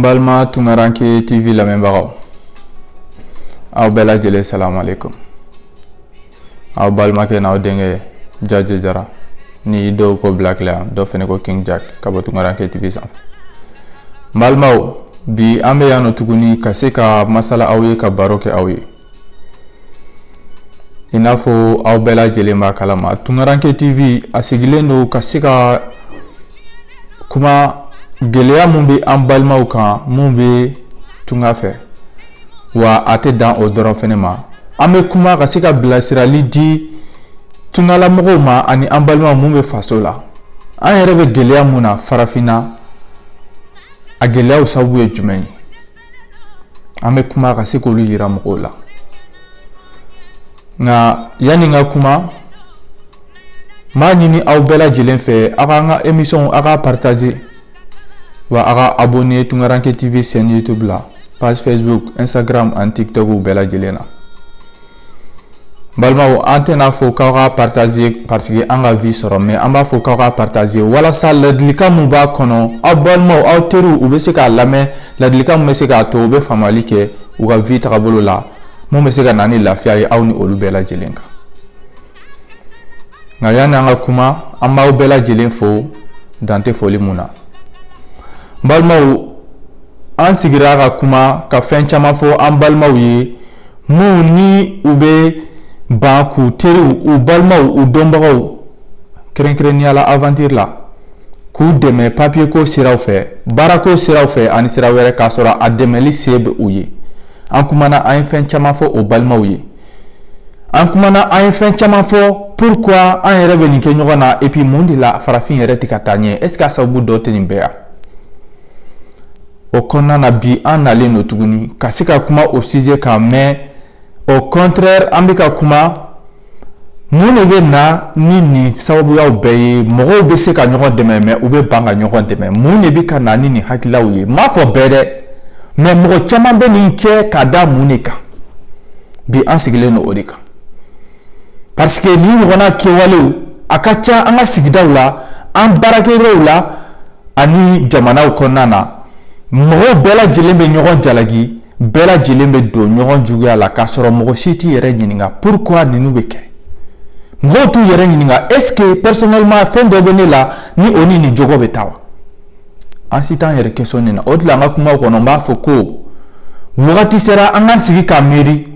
Mbalma Tungaranke TV la membaro. Aw bela jele salam alaikum. Aw balma ke na denge jaje jara. Ni do ko Black Lion, do fene ko King Jack kabo Tungaranke TV san. Mbalma bi ambe yano tuguni kaseka masala awye ka baroke awye. Inafo aw bela jele ma kalama Tungaranke TV asigilendo kaseka kuma geleya mun be an balimaw kan mun be tunga fɛ wa a tɛ dan o dɔrɔn fɛnɛ ma an bɛ kuma ka se ka bilasirali di tungalamɔgɔw ma ani an balimaw mun be faso la an yɛrɛ bɛ geleya mun na farafinna a geleyaw sababu ye jumɛn ye an bɛ kuma ka se k'olu yira mɔgɔw la nka yanni n ka kuma m'a ɲini aw bɛɛ lajɛlen fɛ a ka an ka émission a ka partager wa aga abonné Tungaranke TV chaîne YouTube la page Facebook Instagram and TikTok ou bela jelena balma an tena fo ka partager parce que an ga vie soro mais an ba fo ka partager wala sa ladlika mu ba kono abalma aw teru u be se ka lamɛ ladlika mu be se ka to be famali ke u ga vie tagabolo la mu be se ka nani lafiya ye aw ni olu bela jelenka nga yana an ga kuma an ba bela jelen fo dante foli muna balmaw an sigira ka kuma ka fɛn caman fɔ an balimaw ye mun ni u bɛ ban k'u teriw u balimaw u dɔnbagaw kɛrɛnkɛrɛnnenya la aventure la k'u dɛmɛ papier ko siraw fɛ baarako siraw fɛ ani sira wɛrɛ k'a sɔrɔ a dɛmɛli se bɛ u ye an kumana an ye fɛn caman fɔ o balimaw ye an kumana an ye fɛn caman fɔ pourquoi an yɛrɛ bɛ nin kɛ ɲɔgɔn na et puis mun de la farafin yɛrɛ tɛ ka taa ɲɛ est ce que a sababu dɔ tɛ nin bɛɛ ya o kɔnɔna bi an nalen no tuguni ka se ka kuma o sujet kan mais au contraire an bɛ ka kuma mun de bɛ na ni nin sababuyaw bɛɛ ye mɔgɔw bɛ se ka ɲɔgɔn dɛmɛ mais u bɛ ban ka ɲɔgɔn dɛmɛ mun de bɛ ka na ni nin hakililaw ye m'a fɔ bɛɛ dɛ mais mɔgɔ caman bɛ nin kɛ ka da mun de kan bi an sigilen no o de kan parce que nin ɲɔgɔnna kɛwalew a ka ca an ka sigidaw la an baarakɛyɔrɔw la ani jamanaw kɔnɔna na mɔgɔw bɛɛ lajɛlen bɛ ɲɔgɔn jalaki bɛɛ lajɛlen bɛ don ɲɔgɔn juguya la k'a sɔrɔ mɔgɔ si t'i yɛrɛ ɲininka pourquoi ninnu bɛ kɛ mɔgɔw t'u yɛrɛ ɲininka est ce que personnellement fɛn dɔ bɛ ne la ni o ni nin jogo bɛ taa wa an si t'an yɛrɛ question nin na o de la an ka kumaw kɔnɔ n b'a fɔ ko wagati sera an k'an sigi k'a miiri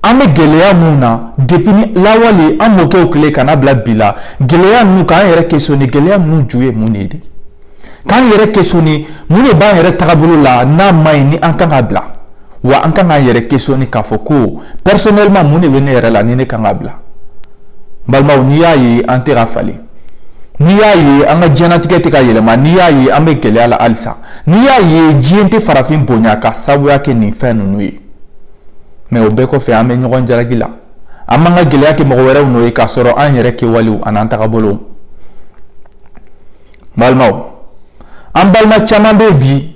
an bɛ gɛlɛya mun na depuis ni lawale an mɔkɛw tile kana bila bi la gɛlɛya ninnu k'an yɛrɛ questionner gɛlɛya ninnu ju ye mun de ye de k'an yɛrɛ questionner mun de b'an yɛrɛ tagabolo la n'a ma ɲi ni an kan ka bila wa an kan k'an yɛrɛ questionner k'a fɔ ko personnellement mun de bɛ ne yɛrɛ la ni ne kan ka bila balimaw n'i y'a ye an tɛ ka falen n'i y'a ye an ka diɲɛlatigɛ tɛ ka yɛlɛma n'i y'a ye an bɛ gɛlɛya la halisa n'i y'a ye diɲɛ tɛ farafin bonya ka sabuya kɛ nin fɛn ninnu ye mais o bɛɛ kɔfɛ an bɛ ɲɔgɔn jalaki la an b'an ka gɛlɛya kɛ mɔgɔ wɛrɛw n'o ye k'a sɔrɔ an yɛrɛ kɛwalew ani an tagabolow balimaw an balima caman bɛ bi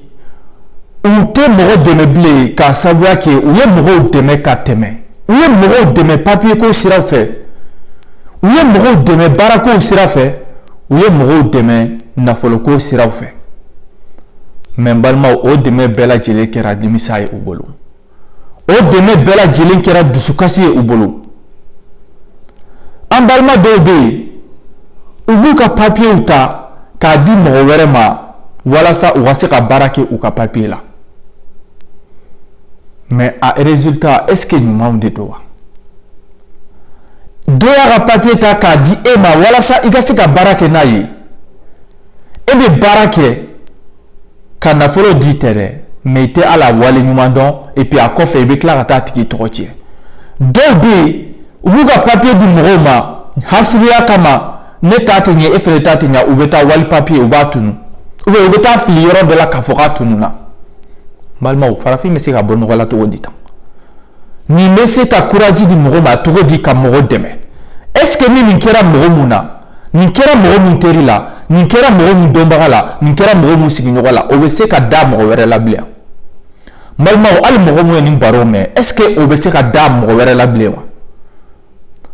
u tɛ mɔgɔ dɛmɛ bilen k'a sabuya kɛ u ye mɔgɔw dɛmɛ ka tɛmɛ u ye mɔgɔw dɛmɛ papier ko siraw fɛ u ye mɔgɔw dɛmɛ baarako sira fɛ u ye mɔgɔw dɛmɛ nafoloko siraw fɛ mais balimaw o dɛmɛ bɛɛ lajɛlen kɛra nimisa ye u bolo o dɛmɛ bɛɛ lajɛlen kɛra dusukasi ye u bolo an balima dɔw bɛ yen u b'u ka papiyew ta k'a di mɔgɔ wɛrɛ ma walasa u ka se ka baara kɛ u ka papier la mais a résultat est ce que ɲumanw de don wa dɔ y'a ka papier ta k'a di e ma walasa i ka se ka baara kɛ n'a ye e bɛ baara kɛ ka nafolo di tɛ dɛ mais i tɛ ala wale ɲuman dɔn et puis a kɔfɛ i bɛ tila ka taa tigi tɔgɔ tiɲɛ dɔw bɛ yen u b'u ka papier di mɔgɔw ma hasidiya kama ne ta tɛ ɲɛ e fɛnɛ ta tɛ ɲɛ u bɛ taa wali papier u b'a tunu ou bien u bɛ taa fili yɔrɔ bɛɛ la k'a fɔ k'a tununa balimaw farafin bɛ se ka bɔ nɔgɔ la cogo di tan nin bɛ se ka courage di mɔgɔ ma cogo di ka mɔgɔ dɛmɛ est ce que ni nin kɛra mɔgɔ mun na nin kɛra mɔgɔ mun teri la nin kɛra mɔgɔ mun dɔnbaga la nin kɛra mɔgɔ mun sigiɲɔgɔn la o bɛ se ka da mɔgɔ wɛrɛ la bilen balimaw hali mɔgɔ mun ye nin baro mɛn est ce que o bɛ se ka da mɔgɔ wɛrɛ la bilen wa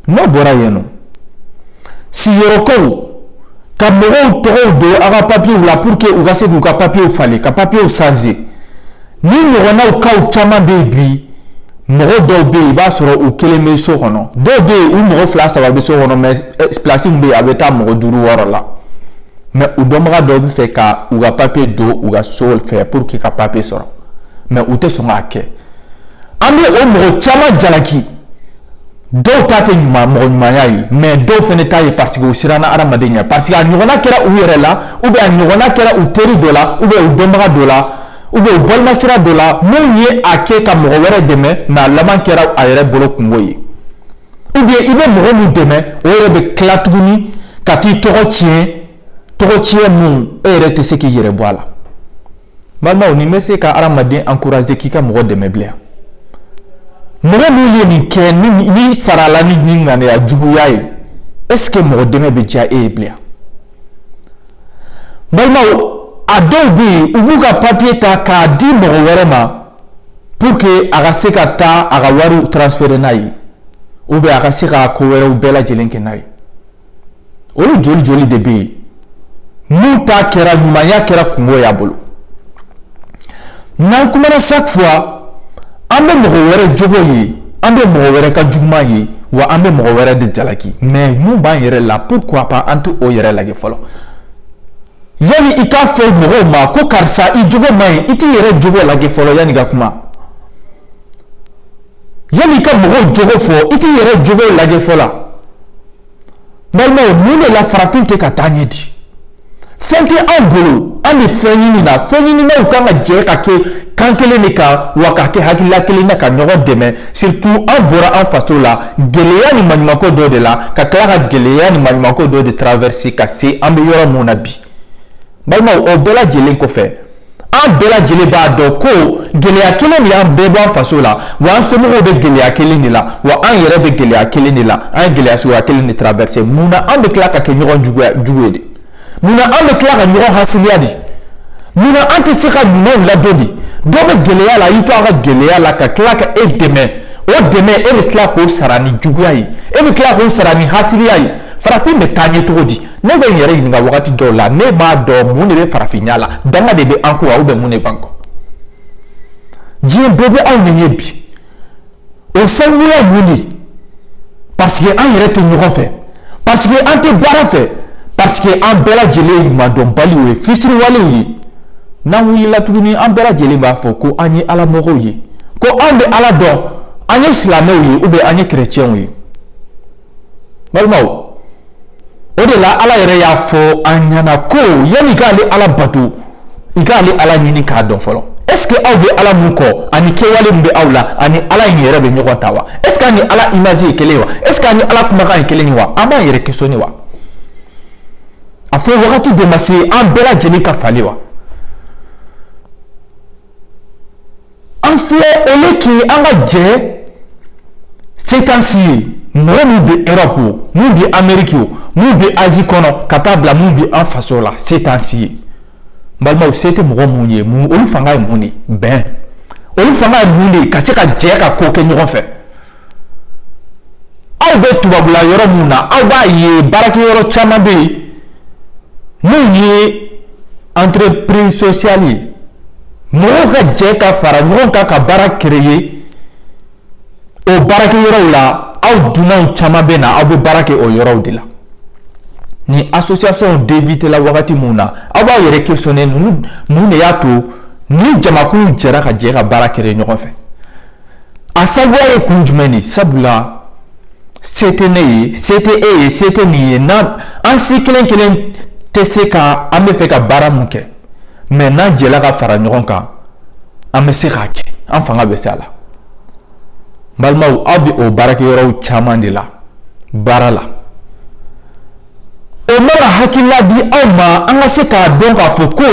n'o bɔra yen nɔ siyɔrɔkaw ka mɔgɔw tɔgɔw don a ka papiyew la pour que u ka se k'u ka papiyew falen ka papiyew changer ni ɲɔgɔnnaw kaw caman bɛ yen bi mɔgɔ dɔw bɛ yen i b'a sɔrɔ u kelen bɛ so kɔnɔ dɔw bɛ yen u mɔgɔ 2-3 bɛ so kɔnɔ mais place min bɛ yen a bɛ taa mɔgɔ 5-6 la mais u dɔnbaga dɔw bɛ fɛ ka u ka papier don u ka so fɛ pour que ka papier sɔrɔ mais u tɛ sɔn k'a kɛ an bɛ o mɔgɔ caman jalaki dɔw ta tɛ mɔgɔ ɲumanya ye mais dɔw fana ta ye parce que u siranna adamaden ɲɛ parce que a ɲɔgɔnna kɛra u yɛrɛ la ou bien a ɲɔgɔnna kɛra u teri dɔ la ou bien u dɔnbaga dɔ la ou bien u balimasira dɔ la mun ye a kɛ ka mɔgɔ wɛrɛ dɛmɛ mais a laban kɛra a yɛrɛ bolo kungo ye ou bien i bɛ mɔgɔ min dɛmɛ o yɛrɛ bɛ tila tuguni ka t'i tɔgɔ tiɲɛ mun e yɛrɛ tɛ se k'i yɛrɛ bɔ a la balimaw nin bɛ se ka adamaden encourager k'i ka mɔgɔ dɛmɛ bilen mɔgɔ min ye nin kɛ ni sarala ni ŋaniya juguya ye est ce que mɔgɔ dɛmɛ bɛ diya e ye bilen balimaw a dɔw bɛ yen u b'u ka papier ta k'a di mɔgɔ wɛrɛ ma pour que a ka se ka taa a ka wariw transférer n'a ye ou bien a ka se ka ko wɛrɛw bɛɛ lajɛlen kɛ n'a ye olu joli de bɛ yen mun ta kɛra ɲumanya kɛra kungo y'a bolo n'an kumana chaque fois an bɛ mɔgɔ wɛrɛ jogo ye an bɛ mɔgɔ wɛrɛ ka juguman ye wa an bɛ mɔgɔ wɛrɛ de jalaki mais mun b'an yɛrɛ la pourquoi pas an tɛ o yɛrɛ lajɛ fɔlɔ yani i k'a fɔ mɔgɔw ma ko karisa i jogo man ɲi i t'i yɛrɛ jogo lajɛ fɔlɔ yani ka kuma yani i ka mɔgɔw jogo fɔ i t'i yɛrɛ jogo lajɛ fɔlɔ balimaw mun de la farafin tɛ ka taa ɲɛ di fɛn tɛ anw bolo an bɛ fɛn ɲini na fɛn ɲininaw kan ka jɛ ka kɛ kan kelen de kan wa ka kɛ hakilila kelen na ka ɲɔgɔn dɛmɛ surtout an bɔra an faso la gɛlɛya ni maɲumanko dɔ de la ka tila ka gɛlɛya ni maɲumanko dɔ de traverser ka se an bɛ yɔrɔ mun na bi balimaw o bɛɛ lajɛlen kɔfɛ an bɛɛ lajɛlen b'a dɔn ko gɛlɛya kelen de y'an bɛɛ bɔ an faso la wa an somɔgɔw bɛ gɛlɛya kelen de la wa an yɛrɛ bɛ gɛlɛya kelen de la an ye gɛlɛya suguya kelen de traverser mun na an bɛ tila ka kɛ ɲɔgɔn jugu ye de mun na an bɛ tila ka ɲɔgɔn hasiliya de mun na an tɛ se ka ɲumanw ladon de dɔ bɛ gɛlɛya la i to a ka gɛlɛya la ka tila ka e dɛmɛ o dɛmɛ e bɛ tila k'o sara ni juguya ye e bɛ tila k'o sara ni hasiliya ye farafin bɛ taa ɲɛ cogo di ne bɛ n yɛrɛ ɲininka wagati dɔw la ne b'a dɔn mun de bɛ farafinya la danga de bɛ an ko wa ou bien mun de b'an kɔ diɲɛ bɛɛ bɛ anw ni ye bi o sanuya mun de parce que an yɛrɛ tɛ ɲɔgɔn fɛ parce que an tɛ baara fɛ parce que an bɛɛ lajɛlen ye ɲumandɔnbaliw ye fitiriwalew ye n'an wulila tuguni an bɛɛ lajɛlen b'a fɔ ko an ye ala mɔgɔw ye ko an bɛ ala dɔn an ye silamɛw ye ou bien an ye chrétienw ye balimaw o de la ala yɛrɛ y'a fɔ an ɲɛna ko yanni i k'ale ala bato i k'ale ala ɲini k'a dɔn fɔlɔ est ce que aw bɛ ala mun kɔ ani kɛwale min bɛ aw la ani ala in yɛrɛ bɛ ɲɔgɔn ta wa est ce que an ni ala image ye kelen wa est ce que an ni ala kumakan ye kelen wa an b'an yɛrɛ questionner wa a fɔ wagati dɔ ma se an bɛɛ lajɛlen ka falen wa an filɛ au lieu que an ka jɛ ces temps-ci ye mɔgɔ min bɛ Europe o min bɛ Amérique o min bɛ Asie kɔnɔ ka taa bila min bɛ an faso la ces temps-ci ye balimaw se tɛ mɔgɔ mun ye mun olu fanga ye mun de bɛn olu fanga ye mun de ka se ka jɛ ka ko kɛ ɲɔgɔn fɛ aw bɛ tubabula yɔrɔ mun na aw b'a ye baarakɛyɔrɔ caman bɛ yen mun ye entreprise sociale ye mɔgɔw ka jɛ ka fara ɲɔgɔn kan ka baara créer o baarakɛyɔrɔw la aw dunanw caman bɛ na aw bɛ baara kɛ o yɔrɔw de la ni association débutée la wagati mun na aw b'a yɛrɛ questionner mun de y'a to ni jamakulu jɛra ka jɛ ka baara kɛ ɲɔgɔn fɛ a sababuya ye kun jumɛn de sabula se tɛ ne ye se tɛ e ye se tɛ nin ye an si kelen kelen tɛ se ka an bɛ fɛ ka baara mun kɛ mais n'an jɛla ka fara ɲɔgɔn kan an bɛ se k'a kɛ an fanga bɛ se a la balimaw aw bɛ o baarakɛyɔrɔw caman de la baara la o mana hakilila di aw ma an ka se k'a dɔn k'a fɔ ko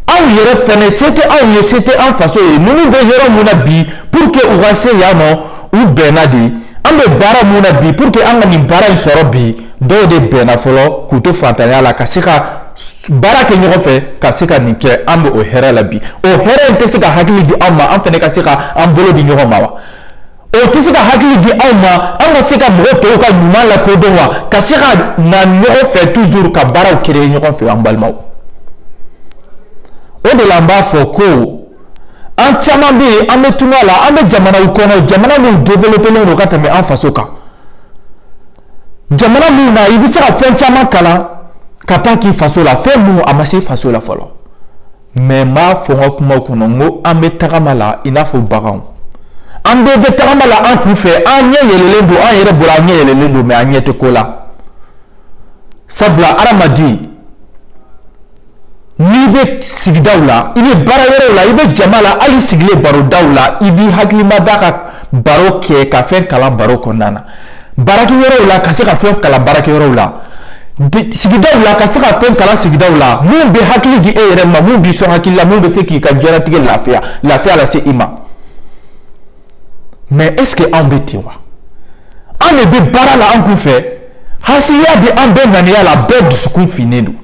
aw yɛrɛ fɛnɛ se tɛ aw ye se tɛ an faso ye ninnu bɛ yɔrɔ mun na bi pour que u ka se yan nɔ u bɛnna de an bɛ baara mun na bi pour que an ka nin baara in sɔrɔ bi dɔw de bɛnna fɔlɔ k'u to fantanya la ka se ka baara kɛ ɲɔgɔn fɛ ka se ka nin kɛ an bɛ o hɛrɛ la bi o hɛrɛ in tɛ se ka hakili di aw ma an fɛnɛ ka se ka an bolo di ɲɔgɔn ma wa o tɛ se ka hakili di aw ma an ka se ka mɔgɔ tɔw ka ɲuman lakodɔn wa ka se ka na ɲɔgɔn fɛ toujours ka baaraw créer ɲɔgɔn fɛ an balimaw o de la an b'a fɔ ko an caman bɛ yen an bɛ tunga la an bɛ jamanaw kɔnɔ jamana min développélen don ka tɛmɛ an faso kan jamana min na i bɛ se ka fɛn caman kalan ka taa k'i faso la fɛn minnu a ma se faso la fɔlɔ mais n b'a fɔ n ka kuma kɔnɔ n ko an bɛ tagama la i n'a fɔ baganw an bɛɛ bɛ tagama la an kun fɛ an ɲɛ yɛlɛlen don an yɛrɛ bolo an ɲɛ yɛlɛlen don mais an ɲɛ tɛ ko la sabula adamaden n'i bɛ sigidaw la i bɛ baara yɔrɔw la i bɛ jama la hali sigilen barodaw la i b'i hakilima da ka baro kɛ ka fɛn kalan baro kɔnɔna na baarakɛyɔrɔw la ka se ka fɛn kalan baarakɛyɔrɔw la sigidaw la ka se ka fɛn kalan sigidaw la mun bɛ hakili di e yɛrɛ ma mun b'i sɔn hakili la mun bɛ se k'i ka diɲɛlatigɛ lafiya lase i ma mais est-ce que an bɛ ten wa an de bɛ baara la an kun fɛ hasiya bɛ an bɛɛ ŋaniya la bɛɛ dusukun finnen don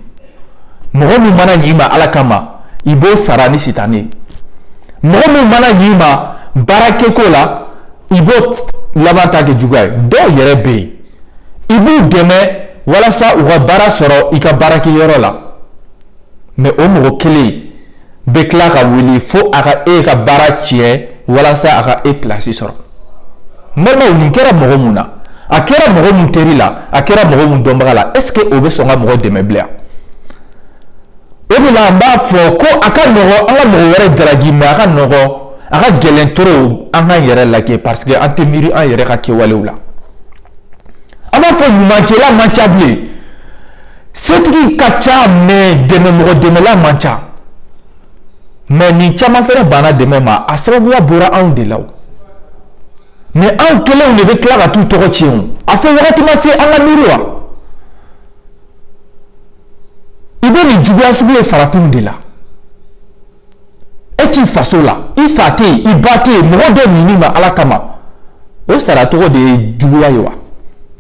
mɔgɔ min mana ɲi ma ala kama i b'o sara ni sitanɛ ye mɔgɔ min mana ɲi ma baarakɛko la i b'o laban ta kɛ juguya ye dɔw yɛrɛ bɛ yen i b'u dɛmɛ walasa u ka baara sɔrɔ i ka baarakɛyɔrɔ la mais o mɔgɔ kelen bɛ tila ka wuli fo a ka e ka baara tiɲɛ walasa a ka e place sɔrɔ mɔgɔw nin kɛra mɔgɔ mun na a kɛra mɔgɔ mun teri la a kɛra mɔgɔ mun dɔnbaga la est-ce que o bɛ sɔn ka mɔgɔ dɛmɛ bilen o de la n b'a fɔ ko a ka nɔgɔn an ka mɔgɔ wɛrɛ daraki mais a ka nɔgɔn a ka gɛlɛn trop an k'an yɛrɛ lajɛ parce que an tɛ miiri an yɛrɛ ka kɛwalew la an b'a fɔ ɲumankɛla man ca bilen setigi ka ca mais dɛmɛmɔgɔ dɛmɛla man ca mais nin caman fɛnɛ banna dɛmɛ ma a sababuya bɔra anw de la mais anw kelenw de bɛ tila ka t'u tɔgɔ tiɲɛ o a fɔ wagati ma se an ka miiri wa i bɛ nin juguya sugu ye farafinw de la e t'i faso la i fa tɛ yen i ba tɛ yen mɔgɔ dɔ ɲini ma ala kama o sara tɔgɔ de ye juguya ye wa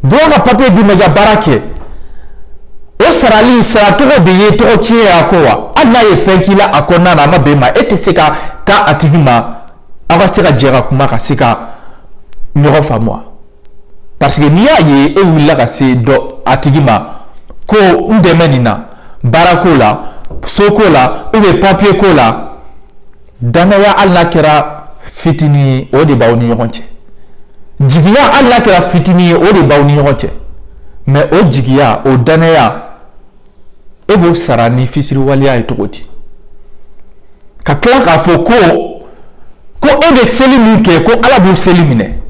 dɔw ka papiye d'i ma i ka baara kɛ o sarali sara tɔgɔ de ye tɔgɔ tiɲɛ ye a kɔ wa hali n'a ye fɛn k'i la a kɔnɔna na a ma bɛn ma e tɛ se ka taa a tigi ma aw ka se ka jɛ ka kuma ka se ka ɲɔgɔn faamu wa parce que n'i y'a ye e wulila ka se dɔ a tigi ma ko n dɛmɛ nin na baarako la soko la ou bien papier ko la danaya hali n'a kɛra fitinin ye o de b'aw ni ɲɔgɔn cɛ jigiya hali n'a kɛra fitinin ye o de b'aw ni ɲɔgɔn cɛ mais o jigiya o danaya e b'o sara ni fisiriwaleya ye cogo di ka tila k'a fɔ ko e bɛ seli min kɛ ko ala b'o seli minɛ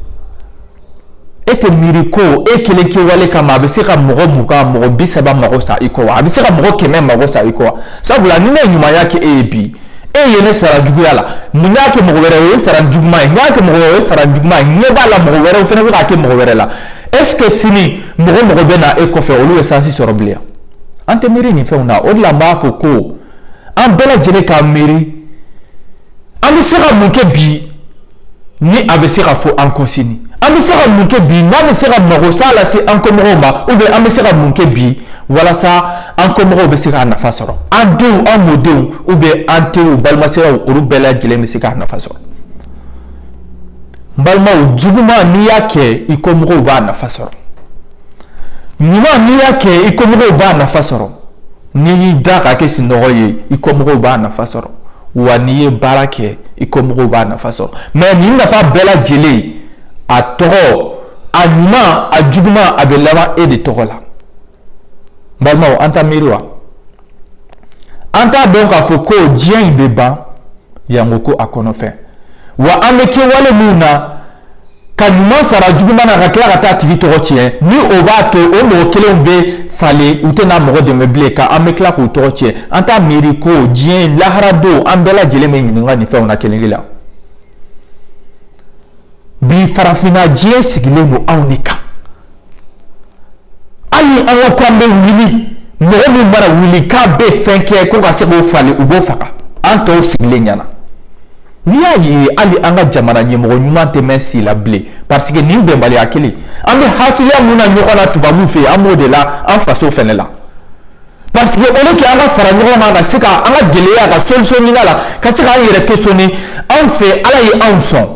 e tɛ miiri ko e kelen kɛwale kama a bɛ se ka mɔgɔ 20 mɔgɔ 30 mago sa i kɔ wa a bɛ se ka mɔgɔ 100 mago sa i kɔ wa sabula ni ne ye ɲumanya kɛ e ye bi e ye ne sara juguya la mun y'a kɛ mɔgɔ wɛrɛ o ye sara juguman ye n y'a kɛ mɔgɔ wɛrɛ o ye sara juguman ye ɲɛ b'a la mɔgɔ wɛrɛw fana bɛ k'a kɛ mɔgɔ wɛrɛ la est-ce que sini mɔgɔ bɛ na e kɔfɛ olu bɛ sansi sɔrɔ bilen an tɛ miiri nin fɛnw na o de la n b'a fɔ ko an bɛɛ lajɛlen k'a miiri an bɛ se ka mun kɛ bi ni a bɛ se ka fɔ an kɔ sini an bɛ se ka mun kɛ bi n'an bɛ se ka mago sa lase an kɔmɔgɔw ma ou bien an bɛ se ka mun kɛ bi walasa an kɔmɔgɔw bɛ se k'a nafa sɔrɔ an denw an mɔdenw ou bien an teriw balimasiraw olu bɛɛ lajɛlen bɛ se k'a nafa sɔrɔ n balimaw juguman n'i y'a kɛ i kɔmɔgɔw b'a nafa sɔrɔ ɲuman n'i y'a kɛ i kɔmɔgɔw b'a nafa sɔrɔ n'i y'i da k'a kɛ sinɔgɔ ye i kɔmɔgɔw b'a nafa sɔrɔ wa n'i ye baara kɛ i kɔmɔgɔw b'a nafa sɔrɔ mais nin nafa bɛɛ lajɛlen a tɔgɔ a ɲuman a juguman a bɛ laban e de tɔgɔ la n balimaw an t'a miiri wa an t'a dɔn k'a fɔ ko diɲɛ in bɛ ban yanko ko a kɔnɔfɛn wa an bɛ kɛwale min na ka ɲuman sara juguman na ka tila ka taa tigi tɔgɔ tiɲɛ ni o b'a to o mɔgɔ kelenw bɛ falen u tɛna mɔgɔ dɛmɛ bilen ka an bɛ tila k'u tɔgɔ tiɲɛ an t'a miiri ko diɲɛ lahara don an bɛɛ lajɛlen bɛ ɲininka nin fɛnw na kelen kelen bi farafinna diɲɛ sigilen don anw de kan hali an ka kan bɛ wuli mɔgɔ min mana wuli k'a bɛ fɛn kɛ ko ka se k'o falen u b'o faga an tɔw sigilen ɲɛna n'i y'a ye hali an ka jamana ɲɛmɔgɔ ɲuman tɛ mɛn si la bilen parce que nin bɛnbaliya kelen an bɛ hasidiya mun na ɲɔgɔn na tubabuw fɛ yen an b'o de la an faso fɛnɛ la parce que au lieu que an ka fara ɲɔgɔn kan ka se ka an ka gɛlɛya ka solution ɲini a la ka se k'an yɛrɛ questionner anw fɛ ala ye anw sɔn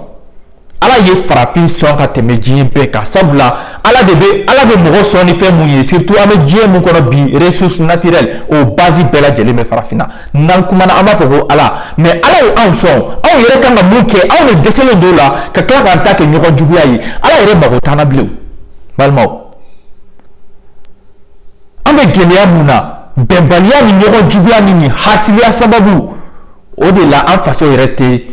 ala ye farafin sɔn ka tɛmɛ diɲɛ bɛɛ kan sabula ala be mɔgɔ sɔnni fɛn mun ye surtout an bɛ diɲɛ mun kɔnɔ bi ressources naturelles o base bɛɛ lajɛlen bɛ farafinna n'an kumana an b'a fɔ ko ala mais ala ye anw sɔn anw yɛrɛ kan ka mun kɛ anw de dɛsɛlen don la ka tila k'an ta kɛ ɲɔgɔn juguya ye ala yɛrɛ mago t'an na bilen balimaw an bɛ gɛlɛya mun na bɛnbaliya ni ɲɔgɔn juguya ni hasiliya sababu o de la an faso yɛrɛ tɛ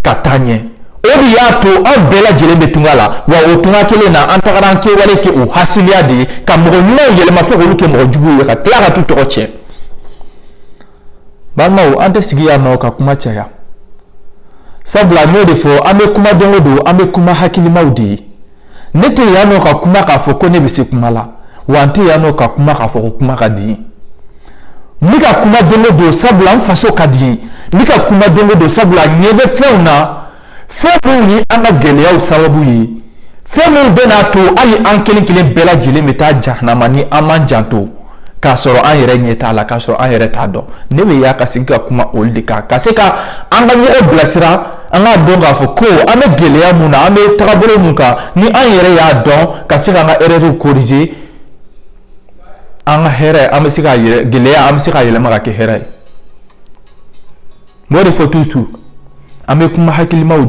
ka taa ɲɛ o de y'a to an bɛɛ lajɛlen bɛ tunga la wa o tunga kelen na an tagara an kɛwale kɛ o hasiliya de ye ka mɔgɔ ɲumanw yɛlɛma fo k'olu kɛ mɔgɔ juguw ye ka tila ka t'u tɔgɔ tiɲɛ balimaw an tɛ sigi yan nɔ ka kuma caya sabula n y'o de fɔ an bɛ kuma don o don an bɛ kuma hakilimaw de ye ne tɛ yan nɔ ka kuma k'a fɔ ko ne bɛ se kuma la wa n tɛ yan nɔ ka kuma k'a fɔ ko kuma ka di n bɛ ka kuma don o don sabula n faso ka di n bɛ ka kuma don o don sabula n ɲɛ bɛ fɛnw na fɛn minnu ye an ka gɛlɛyaw sababu ye fɛn minnu bɛ n'a to hali an kelen kelen bɛɛ lajɛlen bɛ taa jahanama ni an m'an janto k'a sɔrɔ an yɛrɛ ɲɛ t'a la k'a sɔrɔ an yɛrɛ t'a dɔn ne bɛ yan ka sigi ka kuma olu de kan ka se ka an ka ɲɔgɔn bilasira an k'a dɔn k'a fɔ ko an bɛ gɛlɛya mun na an bɛ tagabolo mun kan ni an yɛrɛ y'a dɔn ka se k'an ka erreurs corriger an ka hɛrɛ an bɛ se ka gɛlɛya an bɛ se ka yɛlɛma ka kɛ hɛrɛ ye n b'o de fɔ toujours an bɛ kuma hakilimaw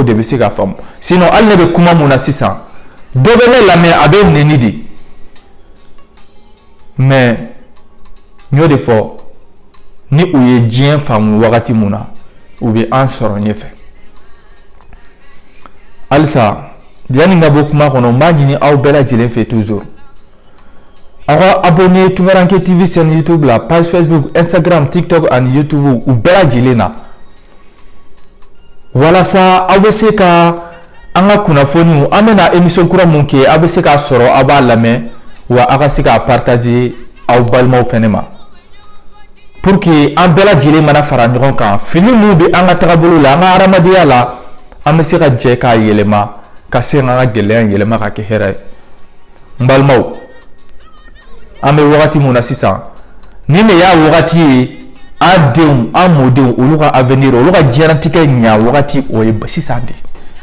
de bɛ se ka faamu sinon hali ne bɛ kuma mun na sisan dɔ bɛ ne lamɛn a bɛ nɛni de mais n y'o de fɔ ni u ye diɲɛ faamu wagati mun na u bɛ an sɔrɔ ɲɛfɛ halisa yanni n ka bɔ kuma kɔnɔ n b'a ɲini aw bɛɛ lajɛlen fɛ toujours aw ka abonné Tunkaranke TV chaîne YouTube la page Facebook Instagram TikTok ani YouTube u bɛɛ lajɛlen na walasa aw bɛ se ka an ka kunnafoniw an bɛna émission kura mun kɛ aw bɛ se k'a sɔrɔ aw b'a lamɛn wa aw ka se k'a partager aw balimaw fɛnɛ ma pour que an bɛɛ lajɛlen mana fara ɲɔgɔn kan fini mun bɛ an ka tagabolo la an ka hadamadenya la an bɛ se ka jɛ k'a yɛlɛma ka se k'an ka gɛlɛya yɛlɛma ka kɛ hɛrɛ ye n balimaw an bɛ wagati mun na sisan ni ne y'a wagati ye an denw an mɔdenw olu ka avenir olu ka diɲɛlatigɛ ɲa wagati o ye sisan de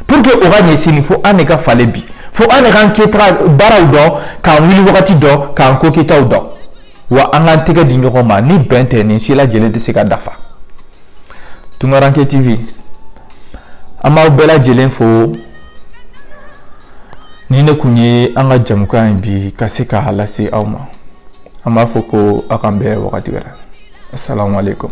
pour que o ka ɲɛ sini fo an de ka falen bi fo an de k'an kɛtaga baaraw dɔn k'an wuli wagati dɔn k'an ko kɛtaw dɔn wa an k'an tɛgɛ di ɲɔgɔn ma ni bɛn tɛ nin si lajɛlen tɛ se ka dafa Tunkaranke TV an b'aw bɛɛ lajɛlen fo ni ne kun ye an ka jamukan ye bi ka se k'a lase aw ma an b'a fɔ ko aw k'an bɛn wagati wɛrɛ assalamu alaikum